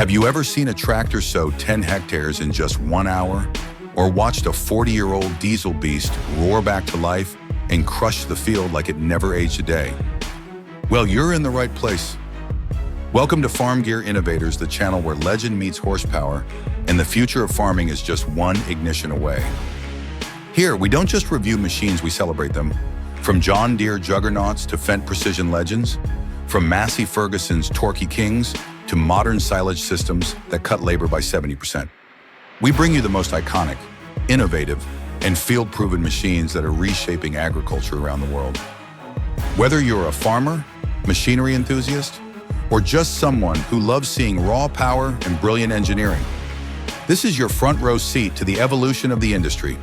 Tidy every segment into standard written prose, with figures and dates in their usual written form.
Have you ever seen a tractor sow 10 hectares in just 1 hour? Or watched a 40-year-old diesel beast roar back to life and crush the field like it never aged a day? Well, you're in the right place. Welcome to FarmGear Innovators, the channel where legend meets horsepower, and the future of farming is just one ignition away. Here, we don't just review machines, we celebrate them. From John Deere juggernauts to Fendt precision legends, from Massey Ferguson's torquey kings to modern silage systems that cut labor by 70%. We bring you the most iconic, innovative, and field-proven machines that are reshaping agriculture around the world. Whether you're a farmer, machinery enthusiast, or just someone who loves seeing raw power and brilliant engineering, this is your front row seat to the evolution of the industry.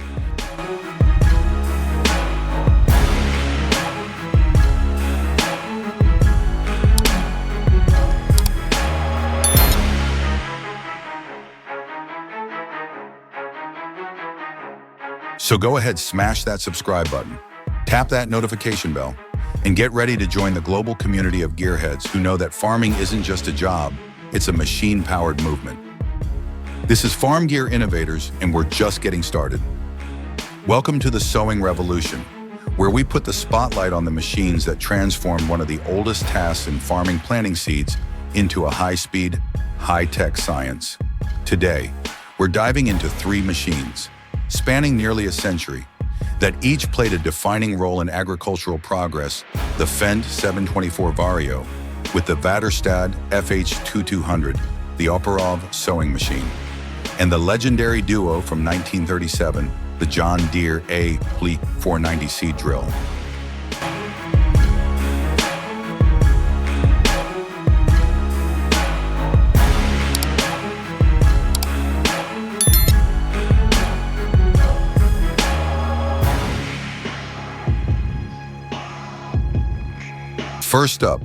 So go ahead, smash that subscribe button, tap that notification bell, and get ready to join the global community of gearheads who know that farming isn't just a job, it's a machine-powered movement. This is FarmGear Innovators, and we're just getting started. Welcome to the sowing revolution, where we put the spotlight on the machines that transformed one of the oldest tasks in farming, planting seeds, into a high-speed, high-tech science. Today, we're diving into 3 machines, spanning nearly a century, that each played a defining role in agricultural progress: the Fendt 724 Vario with the Väderstad FH2200, the Operov sowing machine, and the legendary duo from 1937, the John Deere A-Pli 490C drill. First up,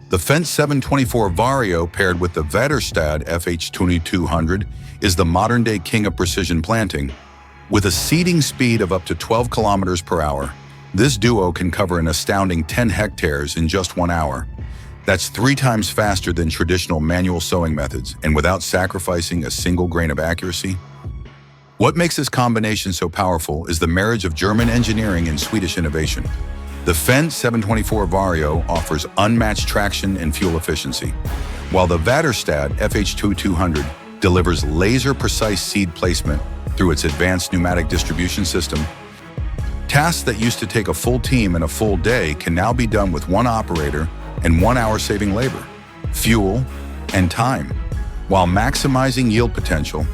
the Fendt 724 Vario paired with the Väderstad FH2200 is the modern-day king of precision planting. With a seeding speed of up to 12 kilometers per hour, this duo can cover an astounding 10 hectares in just 1 hour. That's 3 times faster than traditional manual sowing methods, and without sacrificing a single grain of accuracy. What makes this combination so powerful is the marriage of German engineering and Swedish innovation. The Fendt 724 Vario offers unmatched traction and fuel efficiency, while the Väderstad FH2200 delivers laser-precise seed placement through its advanced pneumatic distribution system. Tasks that used to take a full team and a full day can now be done with 1 operator and 1 hour, saving labor, fuel, and time, while maximizing yield potential.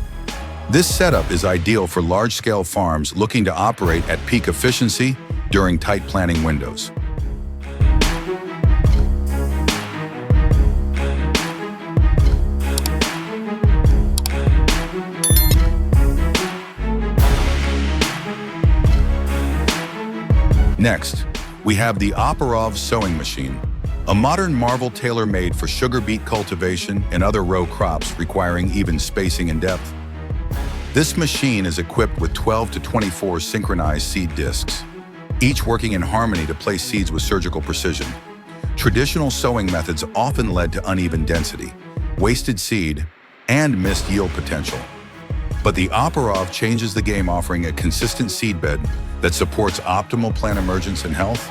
This setup is ideal for large-scale farms looking to operate at peak efficiency during tight planting windows. Next, we have the Operov sowing machine, a modern marvel tailor-made for sugar beet cultivation and other row crops requiring even spacing and depth. This machine is equipped with 12 to 24 synchronized seed discs, each working in harmony to place seeds with surgical precision. Traditional sowing methods often led to uneven density, wasted seed, and missed yield potential. But the Operov changes the game, offering a consistent seedbed that supports optimal plant emergence and health.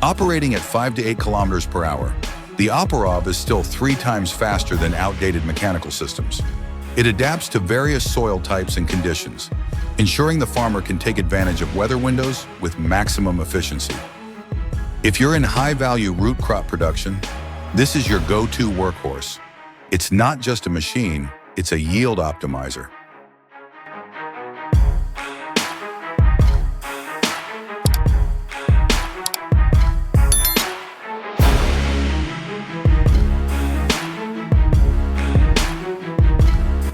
Operating at 5 to 8 kilometers per hour, the Operov is still 3 times faster than outdated mechanical systems. It adapts to various soil types and conditions, ensuring the farmer can take advantage of weather windows with maximum efficiency. If you're in high-value root crop production, this is your go-to workhorse. It's not just a machine, it's a yield optimizer.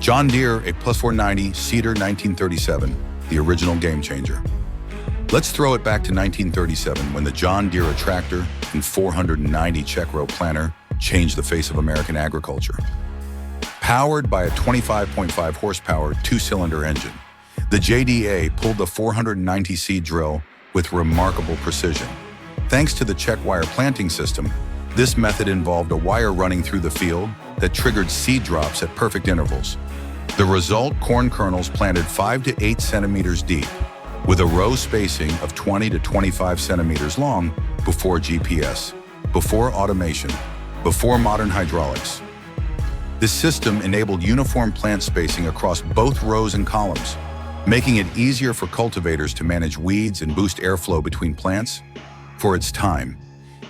John Deere A+490 Cedar 1937, the original game changer. Let's throw it back to 1937 when the John Deere tractor and 490 check row planter changed the face of American agriculture. Powered by a 25.5 horsepower 2-cylinder engine, the JDA pulled the 490C drill with remarkable precision. Thanks to the check wire planting system, this method involved a wire running through the field that triggered seed drops at perfect intervals. The result, corn kernels planted 5 to 8 centimeters deep, with a row spacing of 20 to 25 centimeters long before GPS, before automation, before modern hydraulics. This system enabled uniform plant spacing across both rows and columns, making it easier for cultivators to manage weeds and boost airflow between plants. For its time,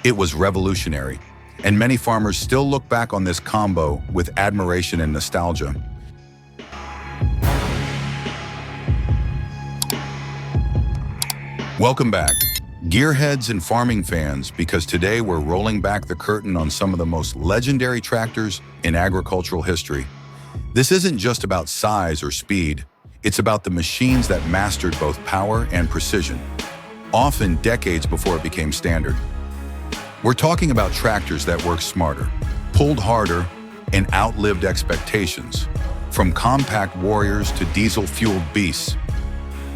it was revolutionary, and many farmers still look back on this combo with admiration and nostalgia. Welcome back, gearheads and farming fans, because today we're rolling back the curtain on some of the most legendary tractors in agricultural history. This isn't just about size or speed, it's about the machines that mastered both power and precision, often decades before it became standard. We're talking about tractors that worked smarter, pulled harder, and outlived expectations, from compact warriors to diesel-fueled beasts.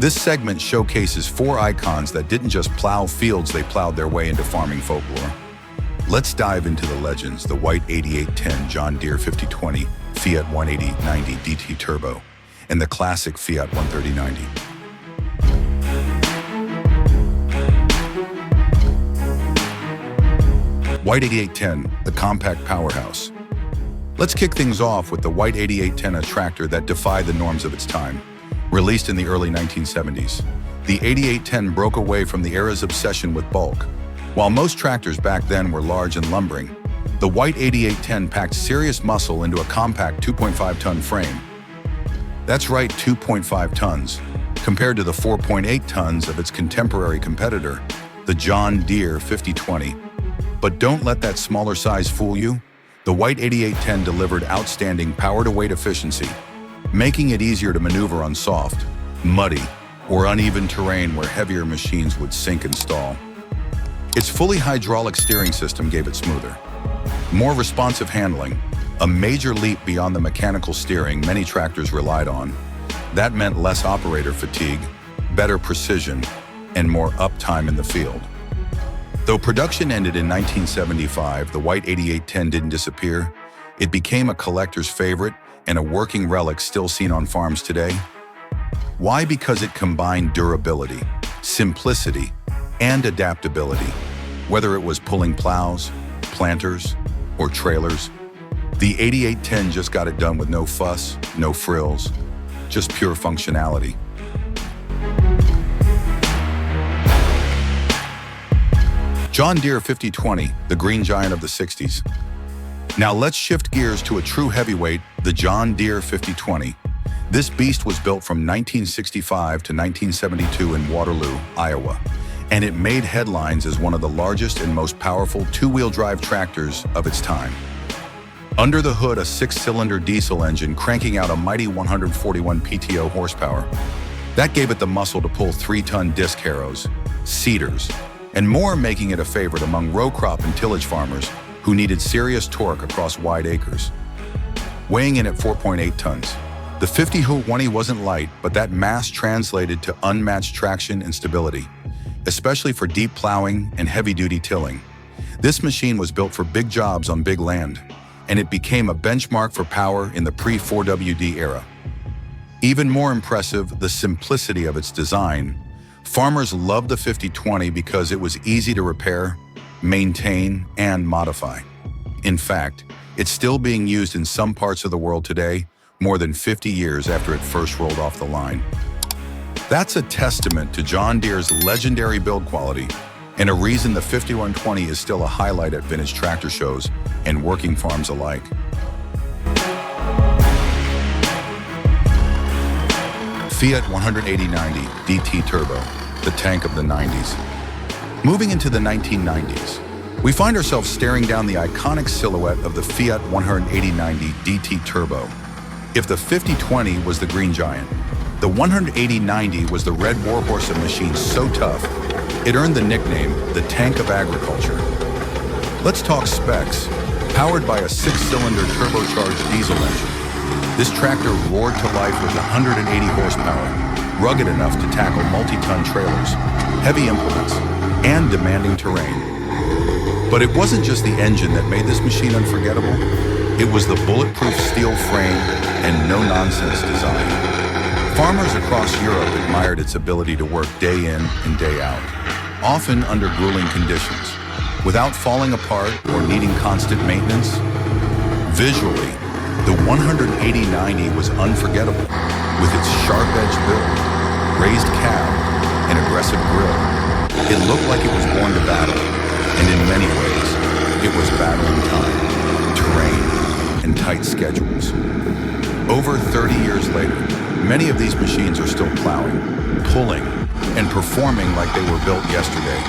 This segment showcases 4 icons that didn't just plow fields, they plowed their way into farming folklore. Let's dive into the legends: the white 8810 John Deere 5020 Fiat 180/90 DT Turbo, and the classic Fiat 130/90. White 8810, the compact powerhouse. Let's kick things off with the white 8810, a tractor that defied the norms of its time. Released in the early 1970s, the 8810 broke away from the era's obsession with bulk. While most tractors back then were large and lumbering, the white 8810 packed serious muscle into a compact 2.5-ton frame. That's right, 2.5 tons, compared to the 4.8 tons of its contemporary competitor, the John Deere 5020. But don't let that smaller size fool you. The white 8810 delivered outstanding power-to-weight efficiency, making it easier to maneuver on soft, muddy, or uneven terrain where heavier machines would sink and stall. Its fully hydraulic steering system gave it smoother, more responsive handling, a major leap beyond the mechanical steering many tractors relied on. That meant less operator fatigue, better precision, and more uptime in the field. Though production ended in 1975, the white 8810 didn't disappear. It became a collector's favorite and a working relic still seen on farms today. Why? Because it combined durability, simplicity, and adaptability. Whether it was pulling plows, planters, or trailers, the 8810 just got it done with no fuss, no frills, just pure functionality. John Deere 5020, the green giant of the 60s. Now let's shift gears to a true heavyweight, the John Deere 5020. This beast was built from 1965 to 1972 in Waterloo, Iowa, and it made headlines as one of the largest and most powerful two-wheel drive tractors of its time. Under the hood, a 6-cylinder diesel engine cranking out a mighty 141 PTO horsepower. That gave it the muscle to pull 3-ton disc harrows, seeders, and more, making it a favorite among row crop and tillage farmers who needed serious torque across wide acres. Weighing in at 4.8 tons, the 5020 wasn't light, but that mass translated to unmatched traction and stability, especially for deep plowing and heavy-duty tilling. This machine was built for big jobs on big land, and it became a benchmark for power in the pre-4WD era. Even more impressive, the simplicity of its design. Farmers loved the 5020 because it was easy to repair, maintain, and modify. In fact, it's still being used in some parts of the world today, more than 50 years after it first rolled off the line. That's a testament to John Deere's legendary build quality, and a reason the 5120 is still a highlight at vintage tractor shows and working farms alike. Fiat 180/90 DT Turbo, the tank of the 90s. Moving into the 1990s, we find ourselves staring down the iconic silhouette of the Fiat 180/90 DT Turbo. If the 5020 was the green giant, the 180/90 was the red warhorse of machines so tough, it earned the nickname the Tank of Agriculture. Let's talk specs. Powered by a 6-cylinder turbocharged diesel engine, this tractor roared to life with 180 horsepower, rugged enough to tackle multi-ton trailers, heavy implements, and demanding terrain. But it wasn't just the engine that made this machine unforgettable. It was the bulletproof steel frame and no-nonsense design. Farmers across Europe admired its ability to work day in and day out, often under grueling conditions, without falling apart or needing constant maintenance. Visually, the 180/90 was unforgettable, with its sharp-edged build, raised cab, and aggressive grille. It looked like it was born to battle, and in many ways, it was battling time, terrain, and tight schedules. Over 30 years later, many of these machines are still plowing, pulling, and performing like they were built yesterday.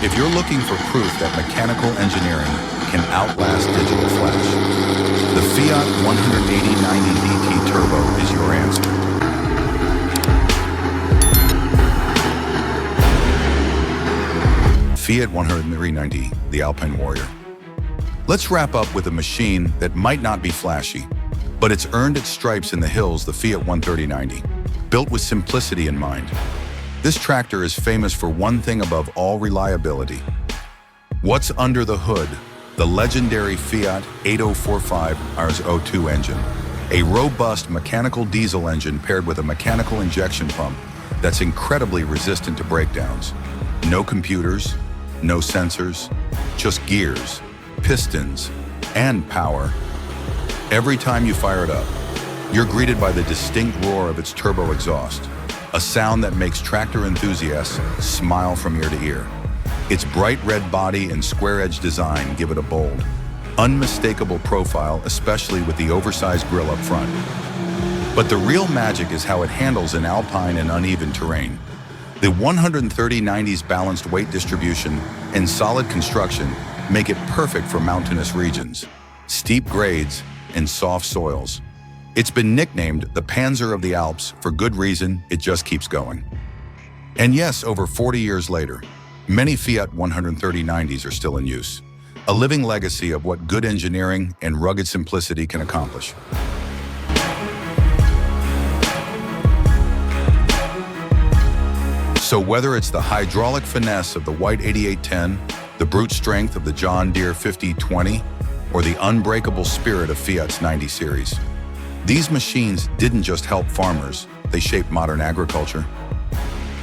If you're looking for proof that mechanical engineering can outlast digital flash, the Fiat 180/90 DT Turbo is your answer. Fiat 180/90, the Alpine Warrior. Let's wrap up with a machine that might not be flashy, but it's earned its stripes in the hills, the Fiat 130/90, built with simplicity in mind. This tractor is famous for one thing above all: reliability. What's under the hood? The legendary Fiat 8045 RS02 engine, a robust mechanical diesel engine paired with a mechanical injection pump that's incredibly resistant to breakdowns. No computers, no sensors, just gears, pistons, and power. Every time you fire it up, you're greeted by the distinct roar of its turbo exhaust, a sound that makes tractor enthusiasts smile from ear to ear. Its bright red body and square-edged design give it a bold, unmistakable profile, especially with the oversized grille up front. But the real magic is how it handles in alpine and uneven terrain. The 130/90's balanced weight distribution and solid construction make it perfect for mountainous regions, steep grades, and soft soils. It's been nicknamed the Panzer of the Alps for good reason. It just keeps going. And yes, over 40 years later, many Fiat 130/90s are still in use, a living legacy of what good engineering and rugged simplicity can accomplish. So whether it's the hydraulic finesse of the white 8810, the brute strength of the John Deere 5020, or the unbreakable spirit of Fiat's 90 series, these machines didn't just help farmers, they shaped modern agriculture.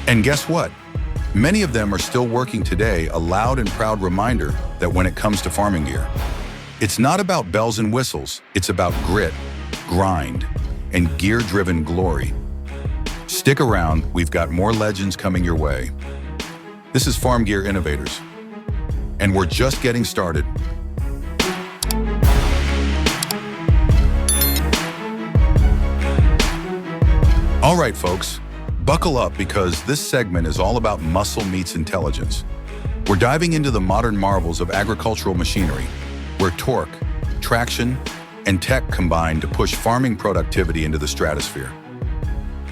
And guess what? Many of them are still working today, a loud and proud reminder that when it comes to farming gear, it's not about bells and whistles, it's about grit, grind, and gear-driven glory. Stick around, we've got more legends coming your way. This is FarmGear Innovators, and we're just getting started. All right, folks, buckle up because this segment is all about muscle meets intelligence. We're diving into the modern marvels of agricultural machinery, where torque, traction, and tech combine to push farming productivity into the stratosphere.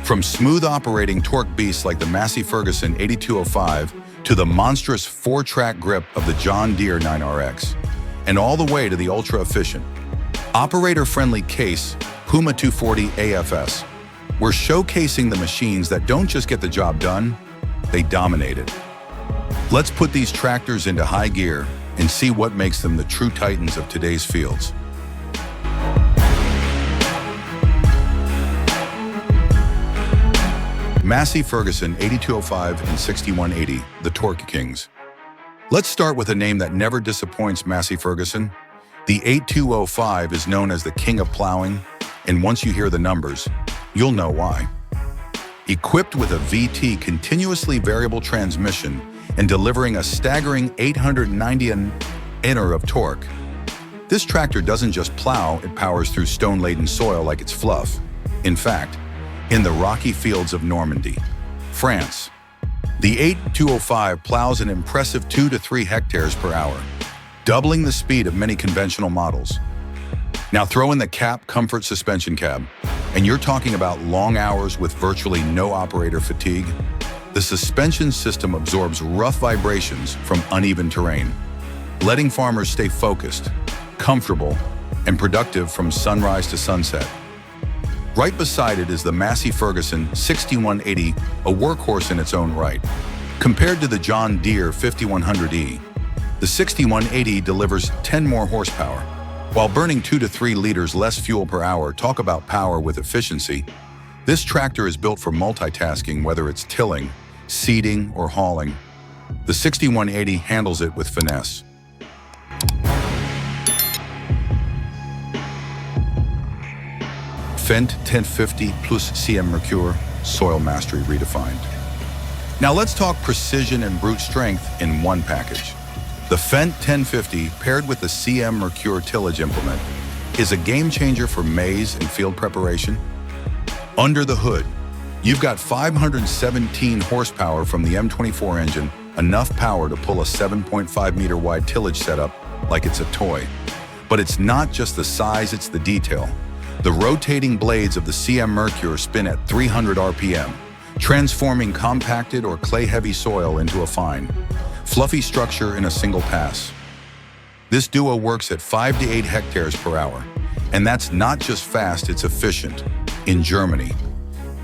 From smooth operating torque beasts like the Massey Ferguson 8205 to the monstrous 4-track grip of the John Deere 9RX, and all the way to the ultra-efficient, operator-friendly Case Puma 240 AFS. We're showcasing the machines that don't just get the job done, they dominate it. Let's put these tractors into high gear and see what makes them the true titans of today's fields. Massey Ferguson 8205 and 6180, the Torque Kings. Let's start with a name that never disappoints Massey Ferguson. The 8205 is known as the king of plowing, and once you hear the numbers, you'll know why. Equipped with a VT continuously variable transmission and delivering a staggering 890 Nm of torque, this tractor doesn't just plow, it powers through stone-laden soil like it's fluff. In fact, in the rocky fields of Normandy, France, the 8205 plows an impressive 2 to 3 hectares per hour, doubling the speed of many conventional models. Now throw in the CAP Comfort suspension cab, and you're talking about long hours with virtually no operator fatigue. The suspension system absorbs rough vibrations from uneven terrain, letting farmers stay focused, comfortable, and productive from sunrise to sunset. Right beside it is the Massey Ferguson 6180, a workhorse in its own right. Compared to the John Deere 5100E, the 6180 delivers 10 more horsepower, While burning 2 to 3 liters less fuel per hour, talk about power with efficiency. This tractor is built for multitasking, whether it's tilling, seeding, or hauling. The 6180 handles it with finesse. Fendt 1050 plus CM Mercure, soil mastery redefined. Now let's talk precision and brute strength in one package. The Fendt 1050 paired with the CM Mercure tillage implement is a game changer for maize and field preparation. Under the hood, you've got 517 horsepower from the M24 engine, enough power to pull a 7.5 meter wide tillage setup like it's a toy. But it's not just the size, it's the detail. The rotating blades of the CM Mercure spin at 300 RPM, transforming compacted or clay-heavy soil into a fine, fluffy structure in a single pass. This duo works at 5 to 8 hectares per hour, and that's not just fast, it's efficient. In Germany,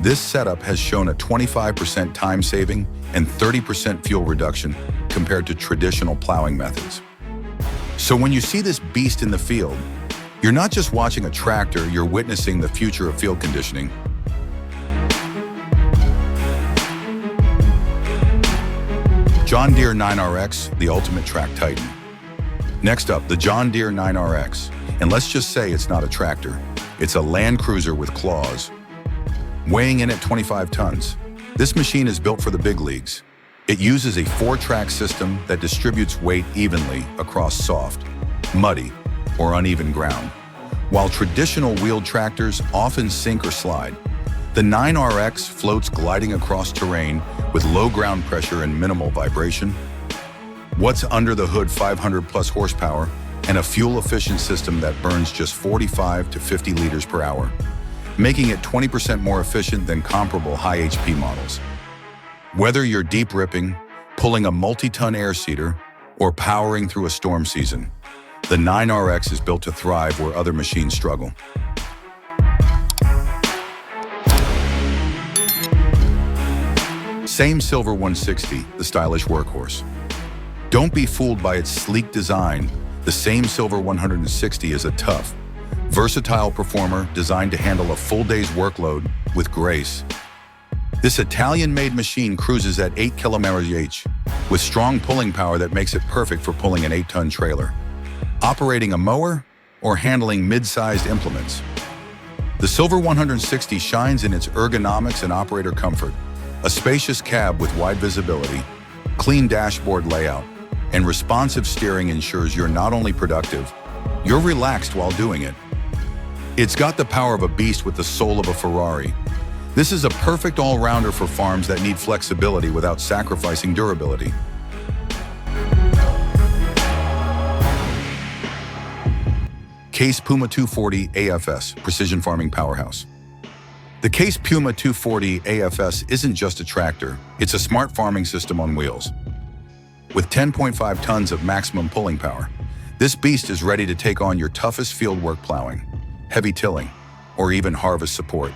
this setup has shown a 25% time saving and 30% fuel reduction compared to traditional plowing methods. So when you see this beast in the field, you're not just watching a tractor, you're witnessing the future of field conditioning. John Deere 9RX, the ultimate track titan. Next up, the John Deere 9RX. And let's just say it's not a tractor. It's a Land Cruiser with claws. Weighing in at 25 tons, this machine is built for the big leagues. It uses a 4-track system that distributes weight evenly across soft, muddy, or uneven ground. While traditional wheeled tractors often sink or slide, the 9RX floats gliding across terrain with low ground pressure and minimal vibration. What's under the hood? 500 plus horsepower and a fuel-efficient system that burns just 45 to 50 liters per hour, making it 20% more efficient than comparable high HP models. Whether you're deep ripping, pulling a multi-ton air seeder, or powering through a storm season, the 9RX is built to thrive where other machines struggle. Same Silver 160, the stylish workhorse. Don't be fooled by its sleek design. The same Silver 160 is a tough, versatile performer designed to handle a full day's workload with grace. This Italian-made machine cruises at 8 km/h with strong pulling power that makes it perfect for pulling an 8-ton trailer, operating a mower, or handling mid-sized implements. The Silver 160 shines in its ergonomics and operator comfort. A spacious cab with wide visibility, clean dashboard layout, and responsive steering ensures you're not only productive, you're relaxed while doing it. It's got the power of a beast with the soul of a Ferrari. This is a perfect all-rounder for farms that need flexibility without sacrificing durability. Case Puma 240 AFS, Precision Farming Powerhouse. The Case Puma 240 AFS isn't just a tractor, it's a smart farming system on wheels. With 10.5 tons of maximum pulling power, this beast is ready to take on your toughest field work plowing, heavy tilling, or even harvest support.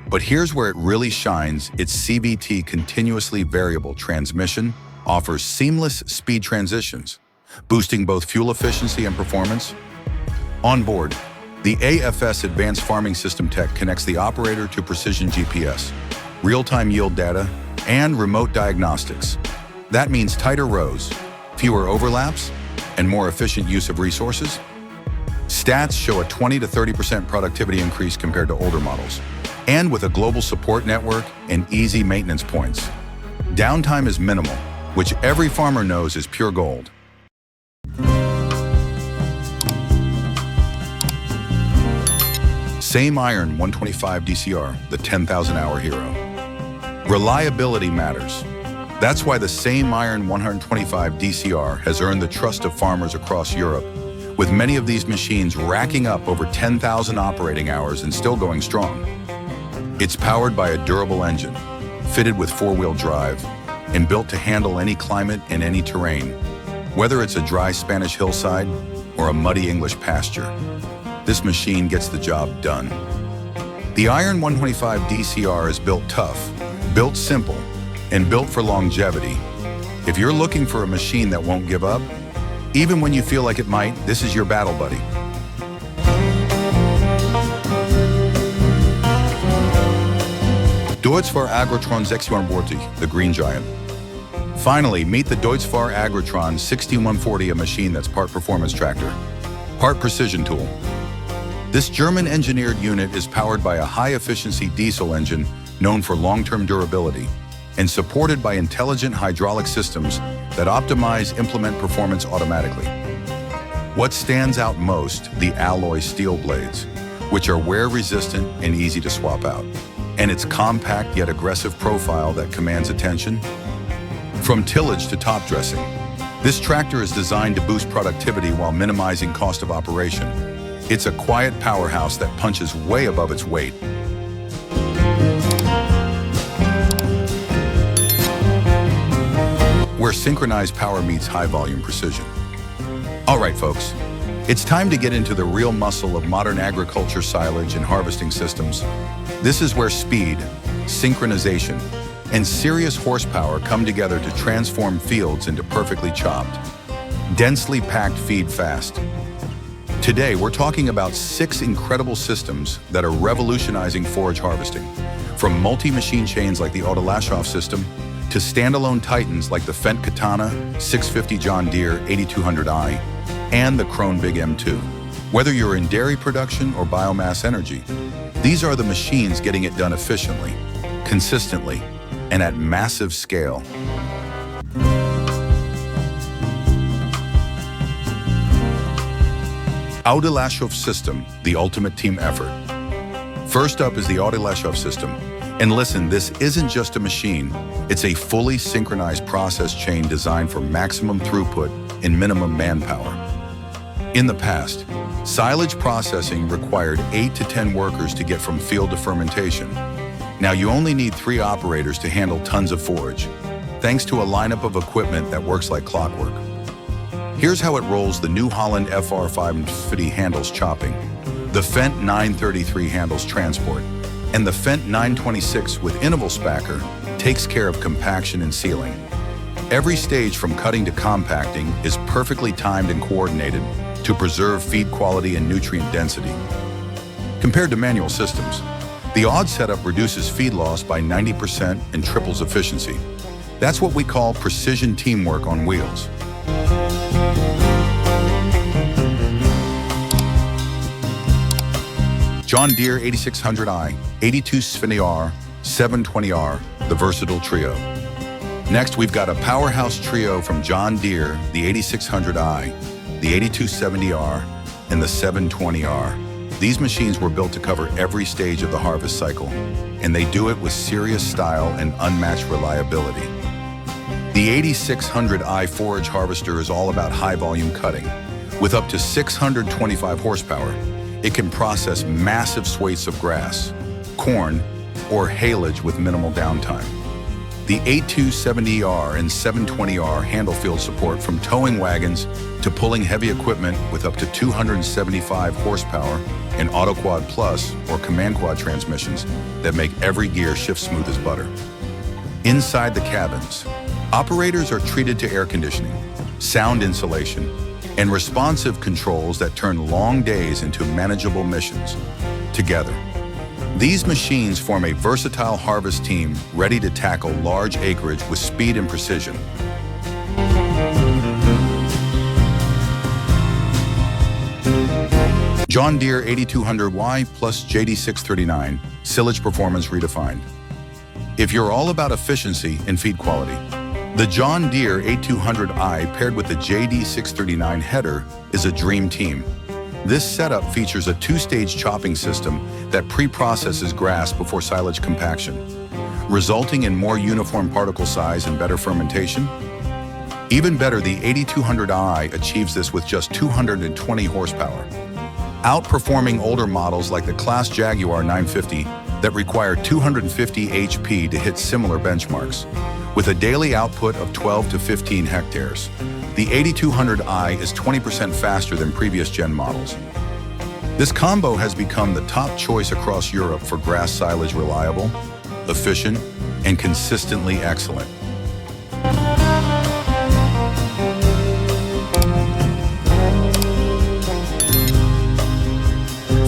But here's where it really shines. Its CVT continuously variable transmission offers seamless speed transitions, boosting both fuel efficiency and performance. On board, the AFS Advanced Farming System Tech connects the operator to precision GPS, real-time yield data, and remote diagnostics. That means tighter rows, fewer overlaps, and more efficient use of resources. Stats show a 20 to 30% productivity increase compared to older models, and with a global support network and easy maintenance points. Downtime is minimal, which every farmer knows is pure gold. Same iron 125 DCR, the 10,000-hour hero. Reliability matters. That's why the same iron 125 DCR has earned the trust of farmers across Europe, with many of these machines racking up over 10,000 operating hours and still going strong. It's powered by a durable engine, fitted with 4-wheel drive, and built to handle any climate and any terrain, whether it's a dry Spanish hillside or a muddy English pasture. This machine gets the job done. The Iron 125 DCR is built tough, built simple, and built for longevity. If you're looking for a machine that won't give up, even when you feel like it might, this is your battle buddy. Deutz-Fahr Agrotron 6140, the green giant. Finally, meet the Deutz-Fahr Agrotron 6140, a machine that's part performance tractor, part precision tool. This German-engineered unit is powered by a high-efficiency diesel engine known for long-term durability and supported by intelligent hydraulic systems that optimize implement performance automatically. What stands out most, the alloy steel blades, which are wear-resistant and easy to swap out, and its compact yet aggressive profile that commands attention. From tillage to top dressing, this tractor is designed to boost productivity while minimizing cost of operation. It's a quiet powerhouse that punches way above its weight. Where synchronized power meets high-volume precision. All right, folks, it's time to get into the real muscle of modern agriculture, silage, and harvesting systems. This is where speed, synchronization, and serious horsepower come together to transform fields into perfectly chopped, densely packed feed fast. Today, we're talking about 6 incredible systems that are revolutionizing forage harvesting, from multi-machine chains like the Autolashoff system to standalone titans like the Fendt Katana, 650 John Deere 8200i, and the Krone Big M2. Whether you're in dairy production or biomass energy, these are the machines getting it done efficiently, consistently, and at massive scale. Autolashoff system, the ultimate team effort. First up is the Autolashoff system. And listen, this isn't just a machine, it's a fully synchronized process chain designed for maximum throughput and minimum manpower. In the past, silage processing required 8 to 10 workers to get from field to fermentation. Now you only need 3 operators to handle tons of forage, thanks to a lineup of equipment that works like clockwork. Here's how it rolls. The New Holland FR550 handles chopping, the Fendt 933 handles transport, and the Fendt 926 with interval spacker takes care of compaction and sealing. Every stage from cutting to compacting is perfectly timed and coordinated to preserve feed quality and nutrient density. Compared to manual systems, the odd setup reduces feed loss by 90% and triples efficiency. That's what we call precision teamwork on wheels. John Deere 8600i, 8270R, 720R, the versatile trio. Next, we've got a powerhouse trio from John Deere, the 8600i, the 8270R, and the 720R. These machines were built to cover every stage of the harvest cycle, and they do it with serious style and unmatched reliability. The 8600i forage harvester is all about high-volume cutting. With up to 625 horsepower, it can process massive swathes of grass, corn, or haylage with minimal downtime. The 8270R and 720R handle field support from towing wagons to pulling heavy equipment with up to 275 horsepower and Auto Quad Plus or Command Quad transmissions that make every gear shift smooth as butter. Inside the cabins, operators are treated to air conditioning, sound insulation, and responsive controls that turn long days into manageable missions together. These machines form a versatile harvest team ready to tackle large acreage with speed and precision. John Deere 8200Y plus JD639, silage performance redefined. If you're all about efficiency and feed quality, the John Deere 8200i paired with the JD639 header is a dream team. This setup features a 2-stage chopping system that pre-processes grass before silage compaction, resulting in more uniform particle size and better fermentation. Even better, the 8200i achieves this with just 220 horsepower, outperforming older models like the Class Jaguar 950 that require 250 HP to hit similar benchmarks. With a daily output of 12 to 15 hectares, the 8200i is 20% faster than previous gen models. This combo has become the top choice across Europe for grass silage, reliable, efficient, and consistently excellent.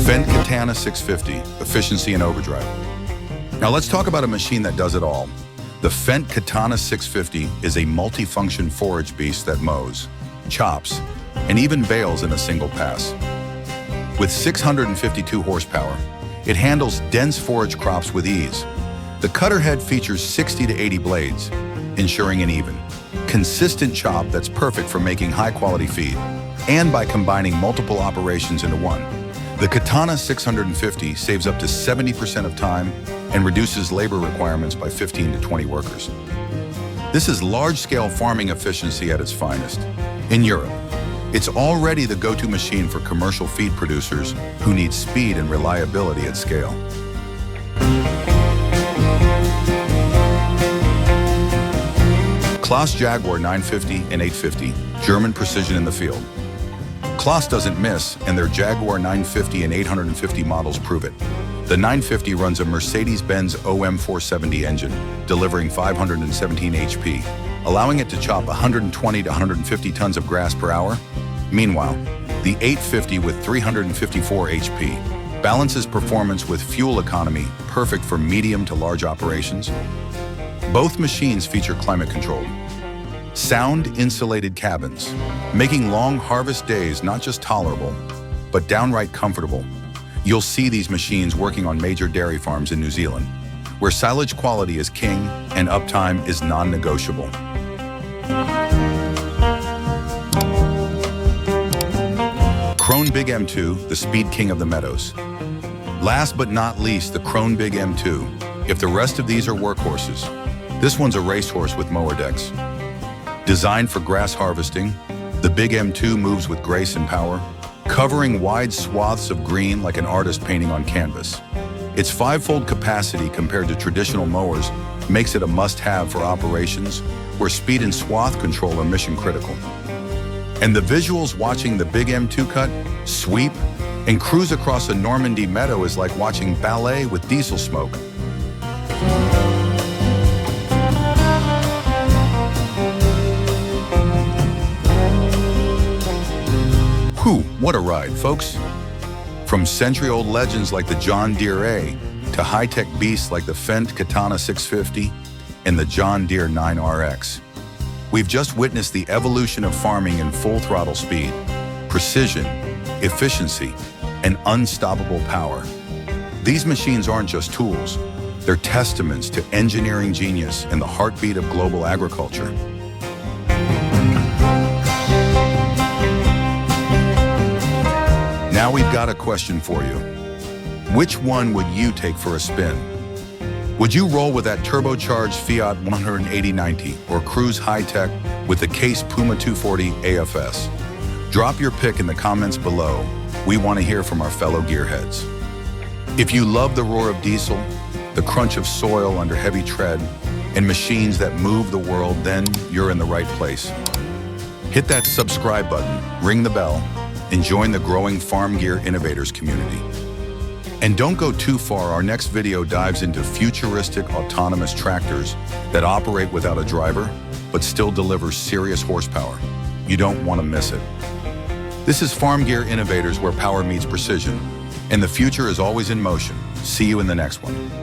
Fendt Katana 650, efficiency and overdrive. Now let's talk about a machine that does it all. The Fendt Katana 650 is a multi-function forage beast that mows, chops, and even bales in a single pass. With 652 horsepower, it handles dense forage crops with ease. The cutter head features 60 to 80 blades, ensuring an even, consistent chop that's perfect for making high-quality feed, and by combining multiple operations into one. The Katana 650 saves up to 70% of time and reduces labor requirements by 15 to 20 workers. This is large-scale farming efficiency at its finest. In Europe, it's already the go-to machine for commercial feed producers who need speed and reliability at scale. Claas Jaguar 950 and 850, German precision in the field. Claas doesn't miss, and their Jaguar 950 and 850 models prove it. The 950 runs a Mercedes-Benz OM470 engine, delivering 517 HP, allowing it to chop 120 to 150 tons of grass per hour. Meanwhile, the 850 with 354 HP balances performance with fuel economy, perfect for medium to large operations. Both machines feature climate-controlled, sound-insulated cabins, making long harvest days not just tolerable, but downright comfortable. You'll see these machines working on major dairy farms in New Zealand, where silage quality is king and uptime is non-negotiable. Krone Big M2, the speed king of the meadows. Last but not least, the Krone Big M2. If the rest of these are workhorses, this one's a racehorse with mower decks. Designed for grass harvesting, the Big M2 moves with grace and power, covering wide swaths of green like an artist painting on canvas. Its five-fold capacity compared to traditional mowers makes it a must-have for operations where speed and swath control are mission-critical. And the visuals watching the Big M2 cut, sweep, and cruise across a Normandy meadow is like watching ballet with diesel smoke. Whew, what a ride, folks. From century-old legends like the John Deere A to high-tech beasts like the Fendt Katana 650 and the John Deere 9RX. We've just witnessed the evolution of farming in full-throttle speed, precision, efficiency, and unstoppable power. These machines aren't just tools. They're testaments to engineering genius and the heartbeat of global agriculture. Now we've got a question for you. Which one would you take for a spin? Would you roll with that turbocharged Fiat 180/90 or cruise high-tech with the Case Puma 240 AFS? Drop your pick in the comments below. We want to hear from our fellow gearheads. If you love the roar of diesel, the crunch of soil under heavy tread, and machines that move the world, then you're in the right place. Hit that subscribe button, ring the bell, and join the growing FarmGear Innovators community. And don't go too far, our next video dives into futuristic autonomous tractors that operate without a driver, but still deliver serious horsepower. You don't want to miss it. This is FarmGear Innovators, where power meets precision, and the future is always in motion. See you in the next one.